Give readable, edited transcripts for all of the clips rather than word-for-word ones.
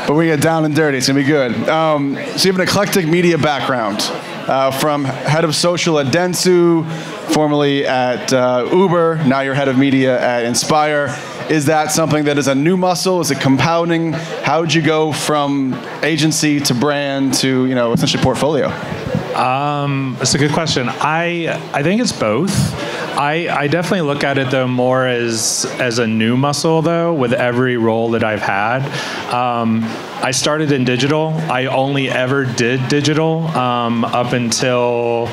But we get down and dirty. It's going to be good. So you have an eclectic media background. From head of social at Dentsu, formerly at Uber. Now you're head of media at Inspire. Is that something that is a new muscle? Is it compounding? How did you go from agency to brand to, essentially portfolio? That's a good question. I think it's both. I definitely look at it though more as a new muscle though with every role that I've had. I started in digital. I only ever did digital up until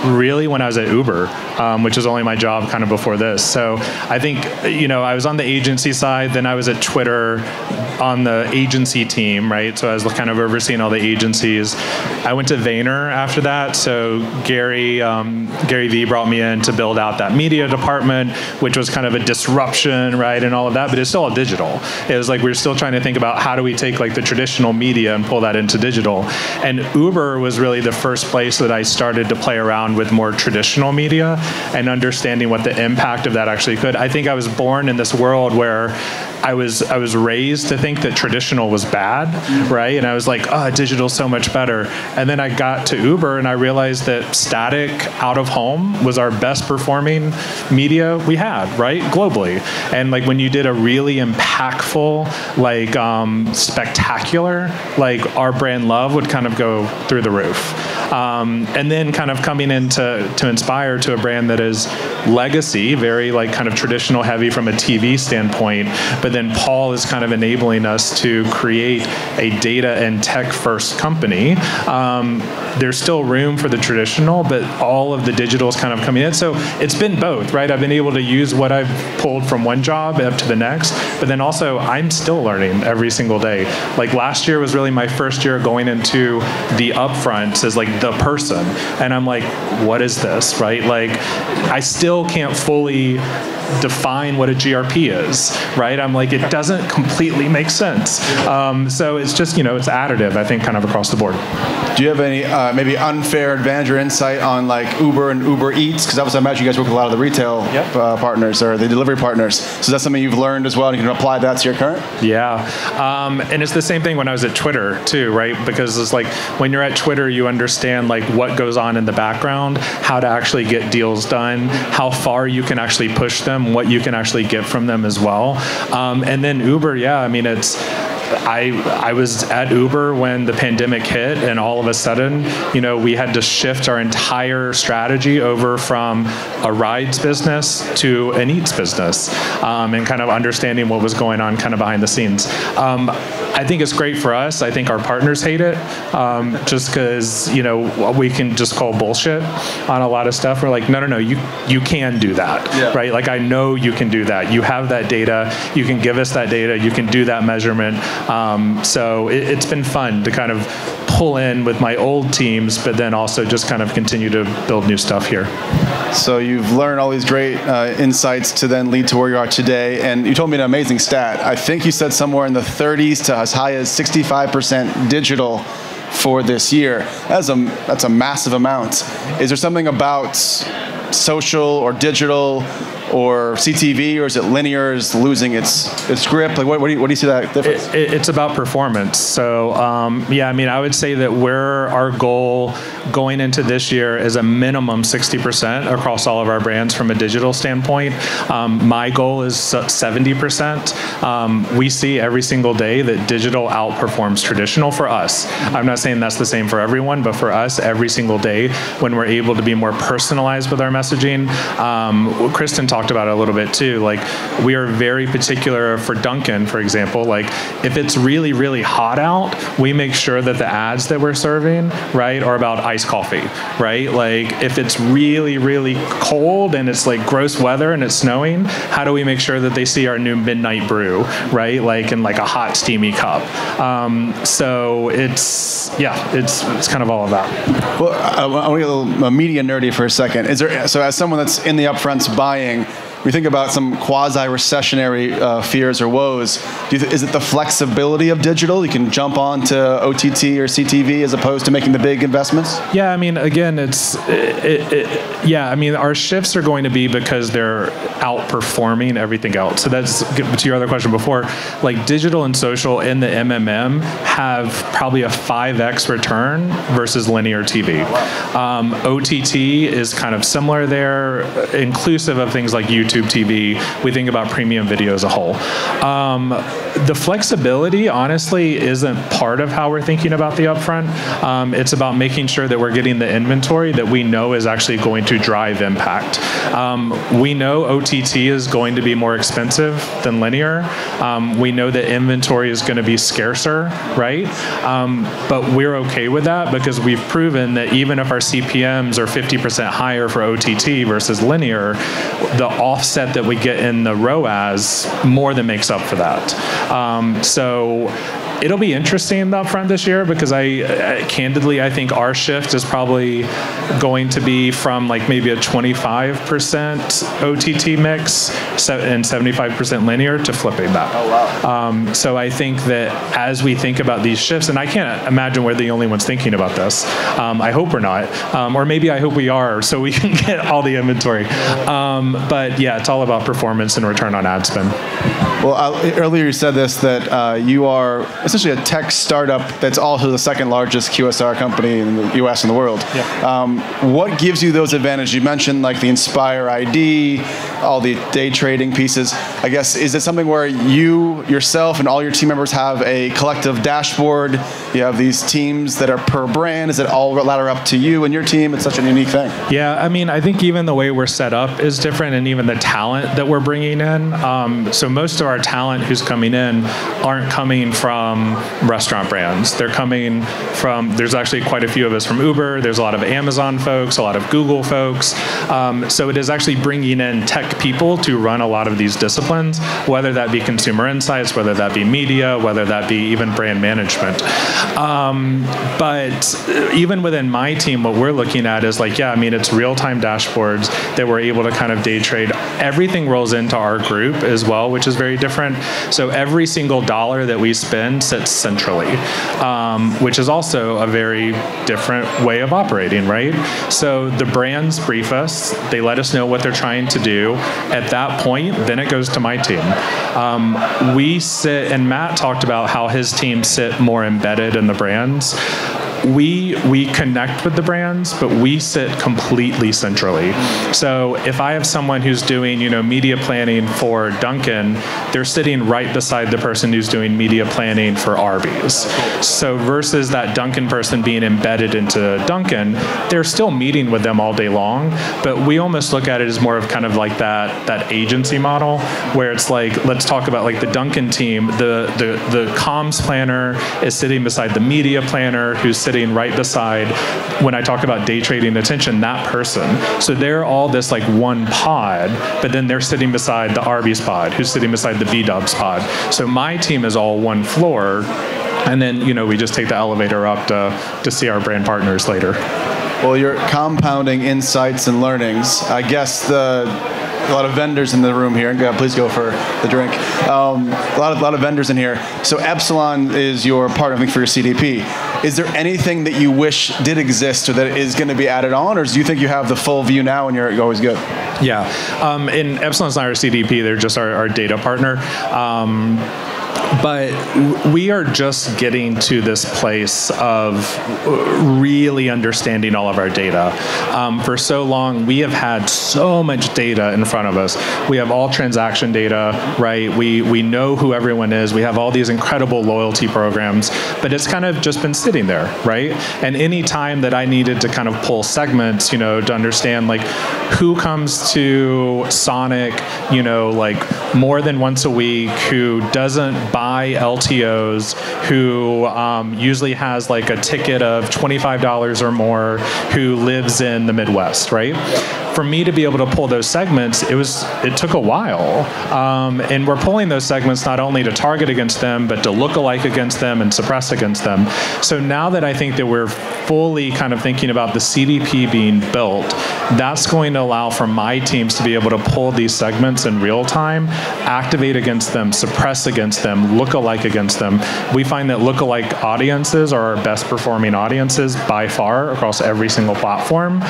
really when I was at Uber, which was only my job kind of before this. So I think, I was on the agency side, then I was at Twitter on the agency team, right? So I was kind of overseeing all the agencies. I went to Vayner after that. So Gary V brought me in to build out that media department, which was kind of a disruption, right? And all of that, but it's still all digital. It was like, we were still trying to think about how do we take like the traditional media and pull that into digital. And Uber was really the first place that I started to play around with more traditional media and understanding what the impact of that actually could. I think I was born in this world where I was raised to think that traditional was bad, right? And I was like, digital's so much better. And then I got to Uber and I realized that static out of home was our best performing media we had, right? Globally. And like when you did a really impactful, like spectacular, like our brand love would kind of go through the roof. And then kind of coming into Inspire to a brand that is legacy, very like kind of traditional heavy from a TV standpoint, but then Paul is kind of enabling us to create a data and tech first company. There's still room for the traditional, but all of the digital is kind of coming in. So it's been both, right? I've been able to use what I've pulled from one job up to the next, but then also I'm still learning every single day. Like last year was really my first year going into the upfronts as like the person. And I'm like, what is this, right? Like I still can't fully define what a GRP is, right? I'm like, it doesn't completely make sense. So it's just, it's additive, I think, kind of across the board. Do you have any maybe unfair advantage or insight on like Uber and Uber Eats? Because obviously I imagine you guys work with a lot of the retail partners or the delivery partners. So is that something you've learned as well and you can apply that to your current? Yeah. And it's the same thing when I was at Twitter too, right? Because it's like when you're at Twitter, you understand like what goes on in the background, how to actually get deals done, how far you can actually push them, what you can actually get from them as well. And then Uber, I mean, I was at Uber when the pandemic hit, and all of a sudden, we had to shift our entire strategy over from a rides business to an eats business, and kind of understanding what was going on kind of behind the scenes. I think it's great for us. I think our partners hate it, just because, we can just call bullshit on a lot of stuff. We're like, no, you can do that, right? Like, I know you can do that. You have that data. You can give us that data. You can do that measurement. So it's been fun to kind of pull in with my old teams, but then also just kind of continue to build new stuff here. So you've learned all these great insights to then lead to where you are today. And you told me an amazing stat. I think you said somewhere in the 30s to as high as 65% digital for this year. That's a massive amount. Is there something about social or digital or CTV, or is it linear, is losing its grip? Like, what do you see that difference? It's about performance. So, I mean, I would say that our goal going into this year is a minimum 60% across all of our brands from a digital standpoint. My goal is 70%. We see every single day that digital outperforms traditional for us. I'm not saying that's the same for everyone, but for us, every single day when we're able to be more personalized with our messaging. Kristen talked about it a little bit too. Like, we are very particular for Dunkin', for example. Like, if it's really, really hot out, we make sure that the ads that we're serving, right, are about iced coffee, right? Like, if it's really, really cold and it's like gross weather and it's snowing, how do we make sure that they see our new midnight brew, right? Like in like a hot, steamy cup. So it's kind of all of that. Well, I want to get a little media nerdy for a second. So as someone that's in the upfronts buying, we think about some quasi-recessionary fears or woes, is it the flexibility of digital? You can jump on to OTT or CTV as opposed to making the big investments? Yeah, I mean, again, I mean, our shifts are going to be because they're outperforming everything else. So that's to your other question before, like digital and social in the MMM have probably a 5x return versus linear TV. OTT is kind of similar there, inclusive of things like YouTube TV. We think about premium video as a whole. The flexibility, honestly, isn't part of how we're thinking about the upfront. It's about making sure that we're getting the inventory that we know is actually going to drive impact. We know OTT is going to be more expensive than linear. We know that inventory is going to be scarcer, right? But we're okay with that because we've proven that even if our CPMs are 50% higher for OTT versus linear, the offset that we get in the ROAS more than makes up for that. So it'll be interesting up front this year because candidly, I think our shift is probably going to be from like maybe a 25% OTT mix and 75% linear to flipping that. Oh, wow. So I think that as we think about these shifts, and I can't imagine we're the only ones thinking about this. I hope we're not. Or maybe I hope we are so we can get all the inventory. But yeah, it's all about performance and return on ad spend. Well, earlier you said this, that you are essentially a tech startup that's also the second largest QSR company in the US and the world. Yeah. What gives you those advantages? You mentioned like the Inspire ID, all the day trading pieces. I guess, is it something where you, yourself, and all your team members have a collective dashboard? You have these teams that are per brand. Is it all ladder up to you and your team? It's such a unique thing. Yeah, I mean, I think even the way we're set up is different, and even the talent that we're bringing in. So most of our talent who's coming in aren't coming from restaurant brands. They're coming from, there's actually quite a few of us from Uber. There's a lot of Amazon folks, a lot of Google folks. So it is actually bringing in tech people to run a lot of these disciplines, whether that be consumer insights, whether that be media, whether that be even brand management. But even within my team, what we're looking at is like, yeah, I mean, it's real-time dashboards that we're able to kind of day trade. Everything rolls into our group as well, which is very different. So every single dollar that we spend sits centrally, which is also a very different way of operating, right? So the brands brief us, they let us know what they're trying to do. At that point, then it goes to my team. We sit, and Matt talked about how his team sit more embedded in the brands. We connect with the brands, but we sit completely centrally. So if I have someone who's doing, media planning for Dunkin', they're sitting right beside the person who's doing media planning for Arby's. So versus that Dunkin' person being embedded into Dunkin', they're still meeting with them all day long, but we almost look at it as more of kind of like that agency model, where it's like, let's talk about like the Dunkin' team, the comms planner is sitting beside the media planner who's sitting right beside, when I talk about day trading attention, that person. So they're all this like one pod, but then they're sitting beside the Arby's pod, who's sitting beside the V-Dubs pod. So my team is all one floor, and then we just take the elevator up to see our brand partners later. Well, you're compounding insights and learnings. I guess a lot of vendors in the room here. Please go for the drink. A lot of vendors in here. So Epsilon is your partner, I think, for your CDP. Is there anything that you wish did exist or that is going to be added on, or do you think you have the full view now and you're always good? Yeah. And Epsilon's not our CDP. They're just our data partner. But we are just getting to this place of really understanding all of our data. For so long, we have had so much data in front of us. We have all transaction data, right? We know who everyone is. We have all these incredible loyalty programs, but it's kind of just been sitting there, right? And any time that I needed to kind of pull segments, to understand like who comes to Sonic, like more than once a week, who doesn't buy LTOs, who usually has like a ticket of $25 or more, who lives in the Midwest, right? for me to be able to pull those segments, it took a while. And we're pulling those segments not only to target against them, but to look alike against them and suppress against them. So now that I think that we're fully kind of thinking about the CDP being built, that's going to allow for my teams to be able to pull these segments in real time, activate against them, suppress against them, look alike against them. We find that look-alike audiences are our best performing audiences by far across every single platform.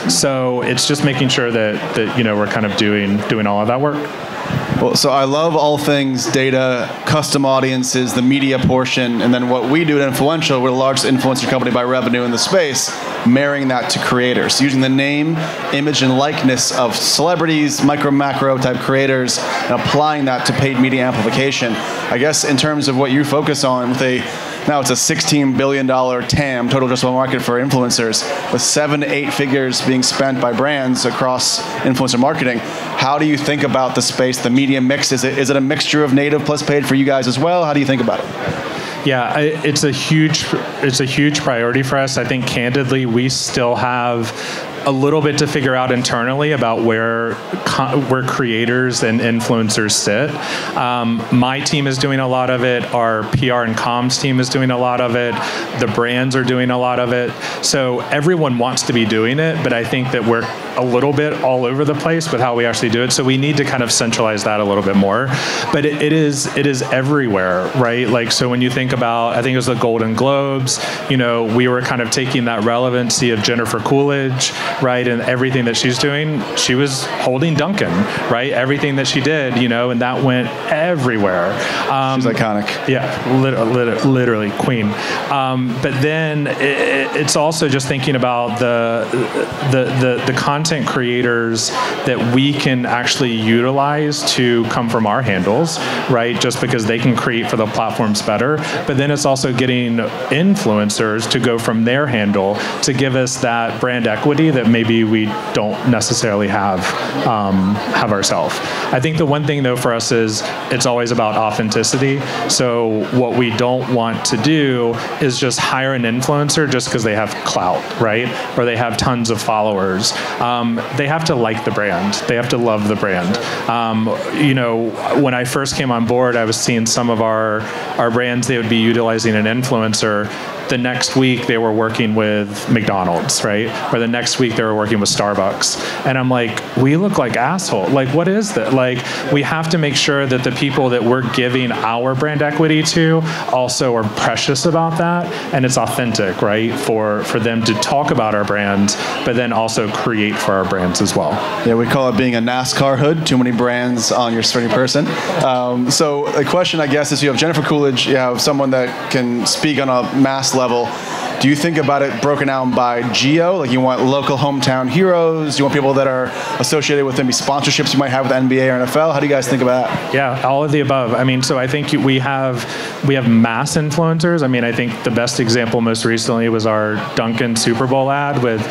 So it's just making sure that we're kind of doing all of that work. Well, so I love all things data, custom audiences, the media portion, and then what we do at Influential, we're the largest influencer company by revenue in the space, marrying that to creators. Using the name, image, and likeness of celebrities, micro, macro type creators, and applying that to paid media amplification. I guess in terms of what you focus on with now it's a $16 billion TAM, total addressable market for influencers, with 7 to 8 figures being spent by brands across influencer marketing. How do you think about the space, the media mix? Is it a mixture of native plus paid for you guys as well? How do you think about it? Yeah, it's a huge priority for us. I think candidly, we still have a little bit to figure out internally about where creators and influencers sit. My team is doing a lot of it. Our PR and comms team is doing a lot of it. The brands are doing a lot of it. So everyone wants to be doing it, but I think that we're a little bit all over the place with how we actually do it. So we need to kind of centralize that a little bit more. But it is everywhere, right? Like, so when you think about, I think it was the Golden Globes, we were kind of taking that relevancy of Jennifer Coolidge, right, and everything that she's doing. She was holding Duncan, right? Everything that she did, and that went everywhere. She's iconic. Yeah, literally queen. But then it's also just thinking about the content creators that we can actually utilize to come from our handles, right? Just because they can create for the platforms better. But then it's also getting influencers to go from their handle to give us that brand equity that maybe we don't necessarily have ourselves. I think the one thing though for us is it's always about authenticity. So what we don't want to do is just hire an influencer just because they have clout, right? Or they have tons of followers. They have to like the brand. They have to love the brand. When I first came on board, I was seeing some of our brands, they would be utilizing an influencer. The next week they were working with McDonald's, right? Or the next week they were working with Starbucks. And I'm like, we look like assholes. Like, what is that? Like, we have to make sure that the people that we're giving our brand equity to also are precious about that. And it's authentic, right? For them to talk about our brands, but then also create for our brands as well. Yeah, we call it being a NASCAR hood, too many brands on your sturdy person. So the question, I guess, is you have Jennifer Coolidge, you have someone that can speak on a mass level. Do you think about it broken down by geo? Like, you want local hometown heroes? You want people that are associated with maybe sponsorships you might have with NBA or NFL? How do you guys think about that? Yeah, all of the above. I mean, so I think we have mass influencers. I mean, I think the best example most recently was our Dunkin' Super Bowl ad with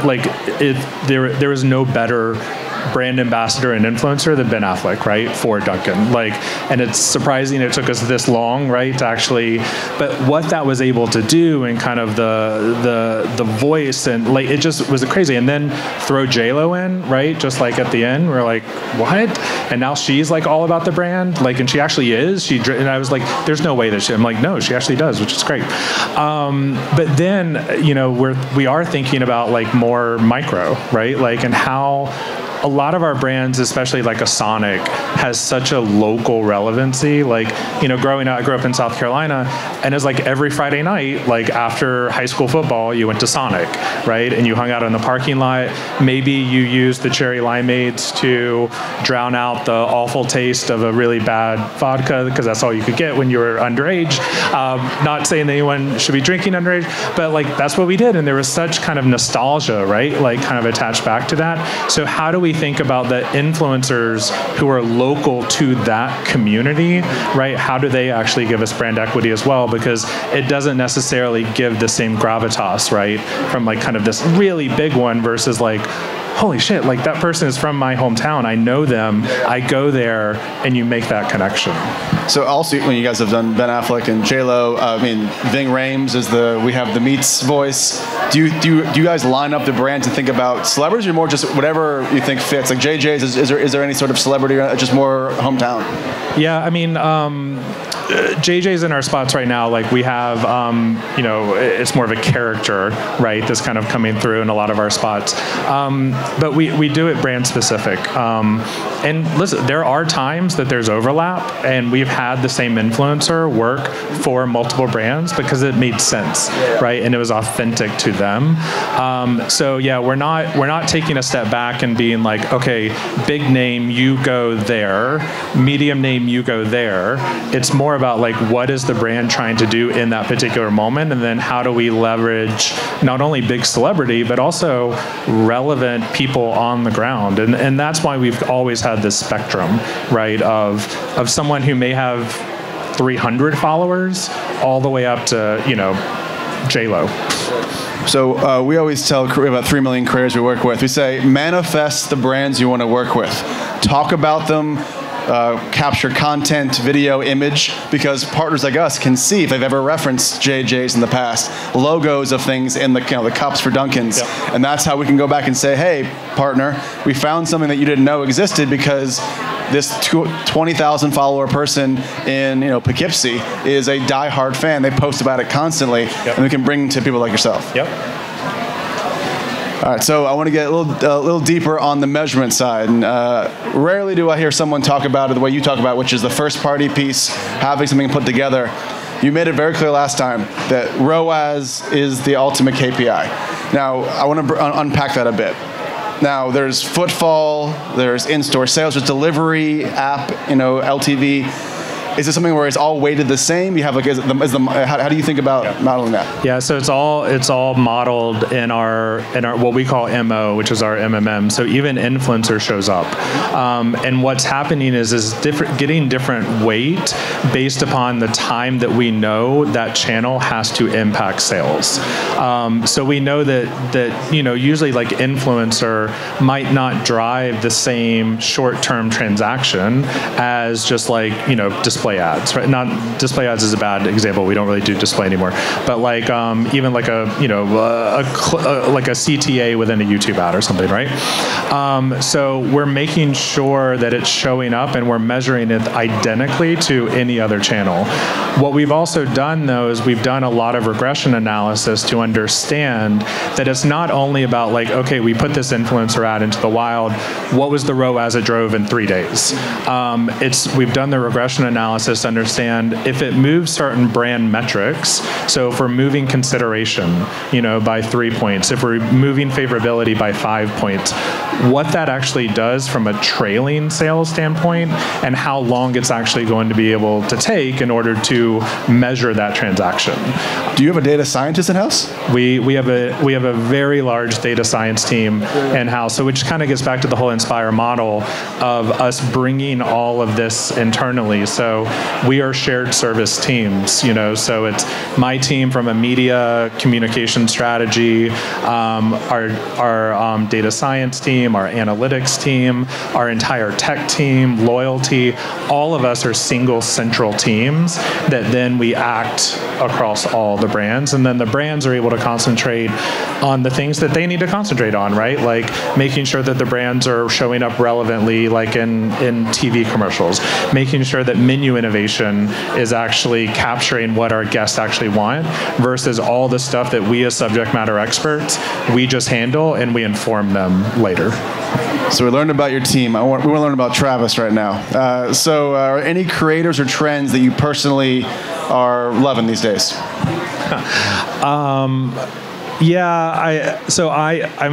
like, there was no better brand ambassador and influencer than Ben Affleck, right, for Dunkin'. Like, and it's surprising it took us this long, right, to actually, but what that was able to do and kind of the voice and like, it just was crazy. And then throw J-Lo in, right, just like at the end, we're like, what? And now she's like all about the brand, like, and she actually is. And I was like, there's no way that I'm like, no, she actually does, which is great. But then, we are thinking about like more micro, right, like, and how a lot of our brands, especially like a Sonic, has such a local relevancy. Like, growing up, I grew up in South Carolina, and it's like every Friday night, like after high school football, you went to Sonic, right? And you hung out in the parking lot. Maybe you used the cherry limeades to drown out the awful taste of a really bad vodka, because that's all you could get when you were underage. Not saying that anyone should be drinking underage, but like that's what we did. And there was such kind of nostalgia, right? Like kind of attached back to that. So how do we think about the influencers who are local to that community, right? How do they actually give us brand equity as well? Because it doesn't necessarily give the same gravitas, right? From like kind of this really big one versus like holy shit, like that person is from my hometown. I know them. I go there, and you make that connection. So also, when you guys have done Ben Affleck and J-Lo, Ving Rhames is we have the Meets voice. Do you guys line up the brands and think about celebrities, or more just whatever you think fits? Like JJ's, is there any sort of celebrity, or just more hometown? Yeah, JJ's in our spots right now. Like we have, it's more of a character, right? That's kind of coming through in a lot of our spots. But we do it brand specific. And listen, there are times that there's overlap, and we've had the same influencer work for multiple brands because it made sense, right? And it was authentic to them. So yeah, we're not taking a step back and being like, okay, big name, you go there, medium name, you go there. It's more about like, what is the brand trying to do in that particular moment, and then how do we leverage not only big celebrity but also relevant people on the ground, and that's why we've always had this spectrum, right, of someone who may have 300 followers all the way up to J-Lo. So we always tell about 3 million creators we work with. We say manifest the brands you want to work with, talk about them. Capture content, video, image, because partners like us can see if they've ever referenced JJ's in the past, logos of things in the cups for Dunkin's, and that's how we can go back and say, hey, partner, we found something that you didn't know existed because this 20,000 follower person in Poughkeepsie is a diehard fan. They post about it constantly, and we can bring to people like yourself. All right, so I want to get a little deeper on the measurement side. And rarely do I hear someone talk about it the way you talk about, which is the first-party piece, having something put together. You made it very clear last time that ROAS is the ultimate KPI. Now, I want to unpack that a bit. Now, there's footfall, there's in-store sales, there's delivery, app, LTV. Is it something where it's all weighted the same? You have how do you think about modeling that? Yeah, so it's all modeled in our what we call MO, which is our MMM. So even influencer shows up, and what's happening is getting different weight based upon the time that we know that channel has to impact sales. So we know that usually like influencer might not drive the same short-term transaction as just like display ads, right? Not display ads is a bad example. We don't really do display anymore. But like even like a CTA within a YouTube ad or something, right? So we're making sure that it's showing up and we're measuring it identically to any other channel. What we've also done though is we've done a lot of regression analysis to understand that it's not only about like, okay, we put this influencer ad into the wild, what was the ROAS it drove in 3 days? We've done the regression analysis to understand if it moves certain brand metrics. So if we're moving consideration, by 3 points, if we're moving favorability by 5 points, what that actually does from a trailing sales standpoint, and how long it's actually going to be able to take in order to measure that transaction. Do you have a data scientist in-house? We have a very large data science team in-house, so which kind of gets back to the whole Inspire model of us bringing all of this internally. So we are shared service teams, so it's my team from a media communication strategy, our data science team, our analytics team, our entire tech team, loyalty, all of us are single central teams that then we act across all the brands, and then the brands are able to concentrate on the things that they need to concentrate on, right? Like making sure that the brands are showing up relevantly, like in TV commercials, making sure that menu innovation is actually capturing what our guests actually want versus all the stuff that we as subject matter experts, we just handle and we inform them later. So we learned about your team. We want to learn about Travis right now. So are any creators or trends that you personally are loving these days? I'm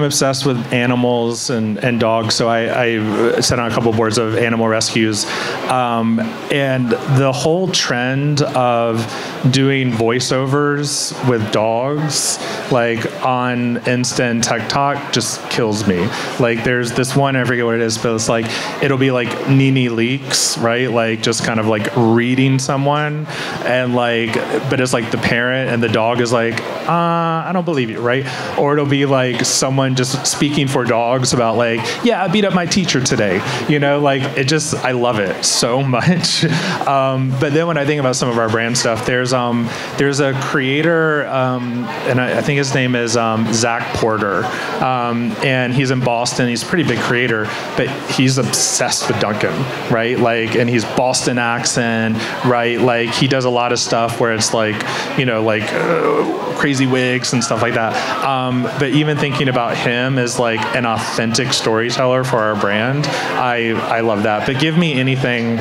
obsessed with animals and dogs. So I sit on a couple boards of animal rescues, and the whole trend of doing voiceovers with dogs like on Insta and TikTok just kills me. Like there's this one, I forget what it is, but it's like, it'll be like Nene Leaks, right? Like just kind of like reading someone, and like, but it's like the parent and the dog is like, I don't believe you, right? Or it'll be like someone just speaking for dogs about like, yeah, I beat up my teacher today. You know, like it just, I love it so much. But then when I think about some of our brand stuff, there's a creator, and I think his name is Zach Porter, and he's in Boston. He's a pretty big creator, but he's obsessed with Dunkin', right? Like, and he's Boston accent, right? Like he does a lot of stuff where it's like, you know, like crazy wigs and stuff like that. But even thinking about him as like an authentic storyteller for our brand, I love that. But give me anything,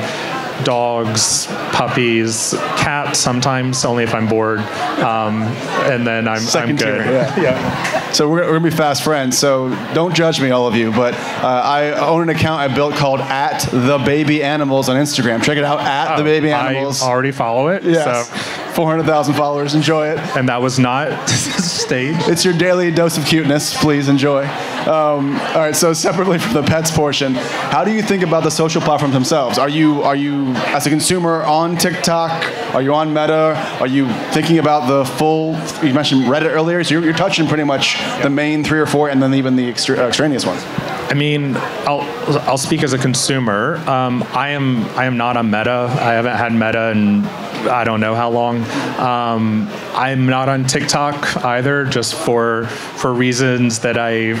dogs, puppies, cats sometimes, only if I'm bored, and then I'm good. Yeah. So we're gonna be fast friends, so don't judge me, all of you, but I own an account I built called @TheBabyAnimals on Instagram. Check it out, @TheBabyAnimals. I already follow it. Yes. So. 400,000 followers, enjoy it. And that was not staged. It's your daily dose of cuteness, please enjoy. All right, so separately from the pets portion, how do you think about the social platforms themselves? Are you as a consumer on TikTok? Are you on Meta? Are you thinking about the full, you mentioned Reddit earlier, so you're touching pretty much the main 3 or 4 and then even the extraneous ones. I mean, I'll speak as a consumer. I am not on Meta. I haven't had Meta in I don't know how long. I'm not on TikTok either, just for reasons that I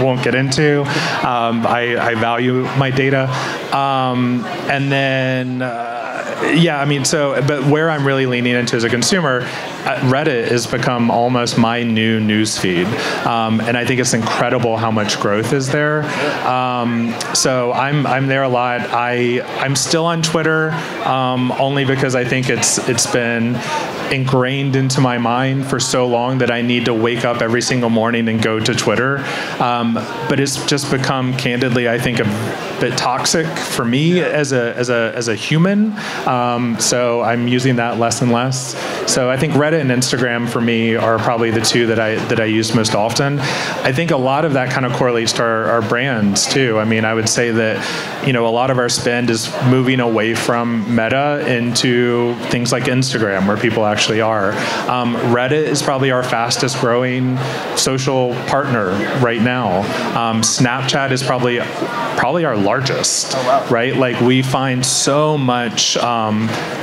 won't get into. I value my data. And then, yeah, I mean, but where I'm really leaning into as a consumer, Reddit has become almost my new news feed. And I think it's incredible how much growth is there. So I'm there a lot. I'm still on Twitter, only because I think it's been ingrained into my mind for so long that I need to wake up every single morning and go to Twitter. But it's just become, candidly, I think, a bit toxic for me as a human. So I'm using that less and less. So I think Reddit and Instagram for me are probably the two that I use most often. I think a lot of that kind of correlates to our brands too. I mean, I would say that, you know, a lot of our spend is moving away from Meta into things like Instagram, where people actually are. Reddit is probably our fastest growing social partner right now. Snapchat is probably our largest, right? Like we find so much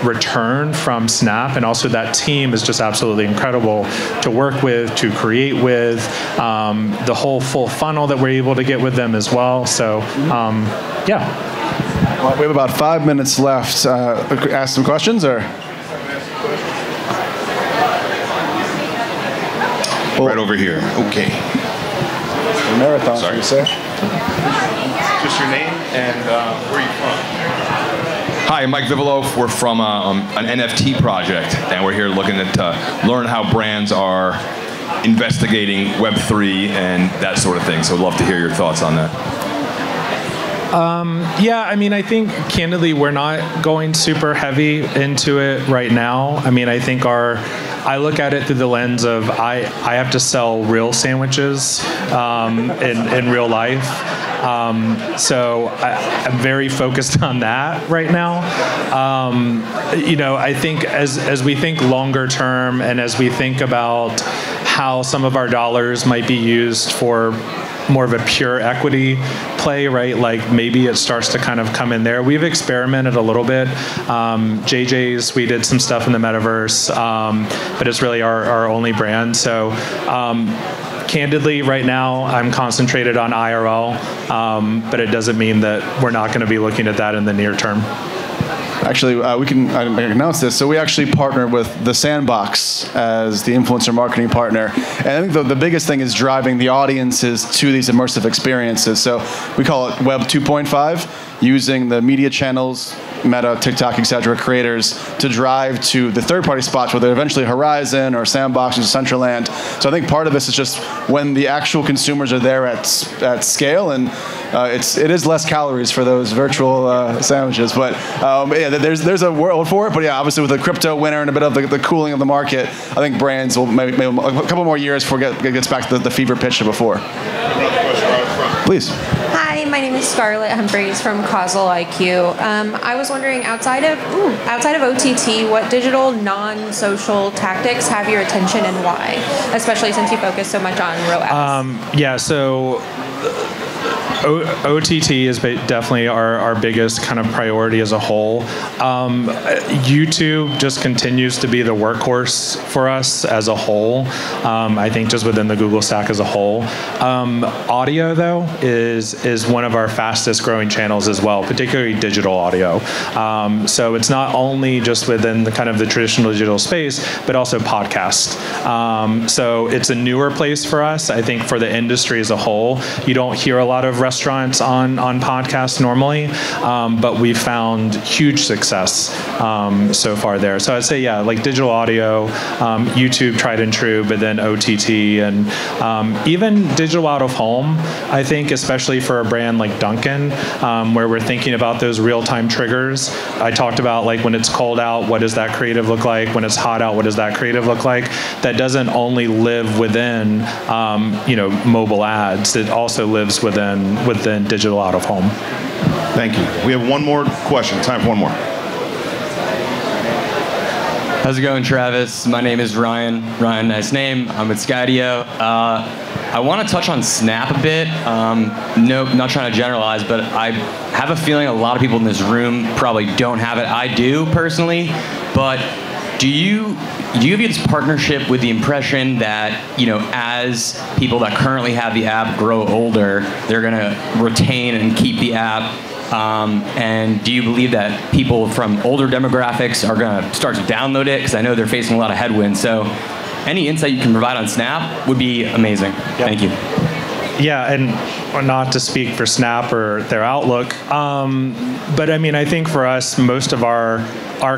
return from Snap, and also that team is just absolutely incredible to work with, to create with, the whole full funnel that we're able to get with them as well. So, yeah. Well, we have about 5 minutes left. Ask some questions, or? Right over here. Okay. The marathon, sorry. You say? Just your name and where are you from? Hi, I'm Mike Vivilov. We're from an NFT project, and we're here looking to learn how brands are investigating Web3 and that sort of thing. So I'd love to hear your thoughts on that. Yeah, I mean, I think, candidly, we're not going super heavy into it right now. I mean, I think I look at it through the lens of I have to sell real sandwiches in real life. So I'm very focused on that right now. You know, I think as we think longer term, and as we think about how some of our dollars might be used for more of a pure equity play, right? Like maybe it starts to kind of come in there. We've experimented a little bit. JJ's, we did some stuff in the metaverse, but it's really our only brand. So candidly, right now, I'm concentrated on IRL, but it doesn't mean that we're not going to be looking at that in the near term. Actually, I can announce this. So we actually partnered with The Sandbox as the influencer marketing partner. And I think the biggest thing is driving the audiences to these immersive experiences. So we call it Web 2.5, using the media channels Meta, TikTok, et cetera, creators to drive to the third-party spots, whether eventually Horizon or Sandbox or Decentraland. So I think part of this is just when the actual consumers are there at scale, and it is less calories for those virtual sandwiches. But yeah, there's a world for it. But yeah, obviously with the crypto winter and a bit of the cooling of the market, I think brands will maybe a couple more years before it gets back to the fever pitch of before. Please. Hi, my name is Scarlett Humphreys from Causal IQ. I was wondering, outside of OTT, what digital non-social tactics have your attention and why? Especially since you focus so much on ROAS. Yeah, so OTT is definitely our biggest kind of priority as a whole. YouTube just continues to be the workhorse for us as a whole. I think just within the Google stack as a whole. Audio, though, is one of our fastest growing channels as well, particularly digital audio. So it's not only just within the kind of the traditional digital space, but also podcast. So it's a newer place for us. I think for the industry as a whole, you don't hear a lot of restaurants on podcasts normally, but we've found huge success so far there. So I'd say, yeah, like digital audio, YouTube tried and true, but then OTT, and even digital out of home, I think, especially for a brand like Dunkin', where we're thinking about those real-time triggers. I talked about like when it's cold out, what does that creative look like? When it's hot out, what does that creative look like? That doesn't only live within mobile ads. It also lives within digital out of home. Thank you. We have one more question. Time for one more. How's it going, Travis? My name is Ryan. Ryan, nice name. I'm with Skydio. I want to touch on Snap a bit. Nope, not trying to generalize, but I have a feeling a lot of people in this room probably don't have it. I do, personally, but do you have this partnership with the impression that, as people that currently have the app grow older, they're going to retain and keep the app? And do you believe that people from older demographics are going to start to download it? Because I know they're facing a lot of headwinds. So any insight you can provide on Snap would be amazing. Yep. Thank you. Yeah, and not to speak for Snap or their outlook, but I mean, I think for us, most of our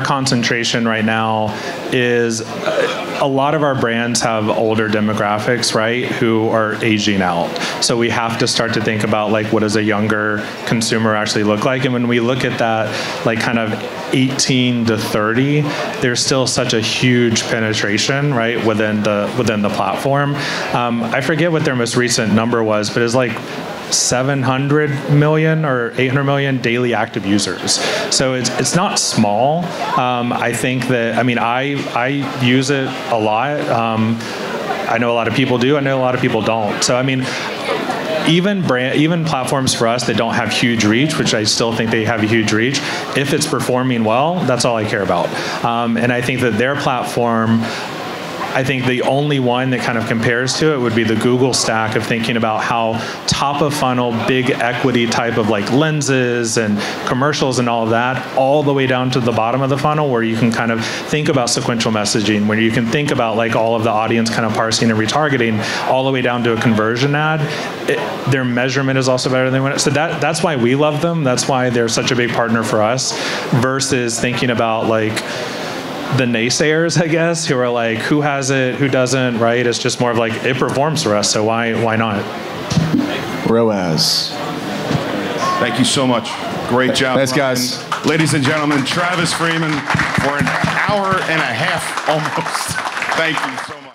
concentration right now is a lot of our brands have older demographics, right, who are aging out. So we have to start to think about like what does a younger consumer actually look like, and when we look at that, like kind of 18 to 30, there's still such a huge penetration, right, within the platform. I forget what their most recent number was, but it's like 700 million or 800 million daily active users. So it's not small. I think that, I mean, I use it a lot. I know a lot of people do. I know a lot of people don't. So I mean, even platforms for us that don't have huge reach, which I still think they have a huge reach, if it's performing well, that's all I care about. And I think that their platform, I think the only one that kind of compares to it would be the Google stack of thinking about how top of funnel, big equity type of like lenses and commercials and all of that, all the way down to the bottom of the funnel where you can kind of think about sequential messaging, where you can think about like all of the audience kind of parsing and retargeting all the way down to a conversion ad. Their measurement is also better than when so that's why we love them. That's why they're such a big partner for us versus thinking about like the naysayers, I guess, who are like, who has it, who doesn't, right? It's just more of like, it performs for us, so why not? ROAS. Thank you so much. Great job. Thanks, guys. Ladies and gentlemen, Travis Freeman for an hour and a half almost. Thank you so much.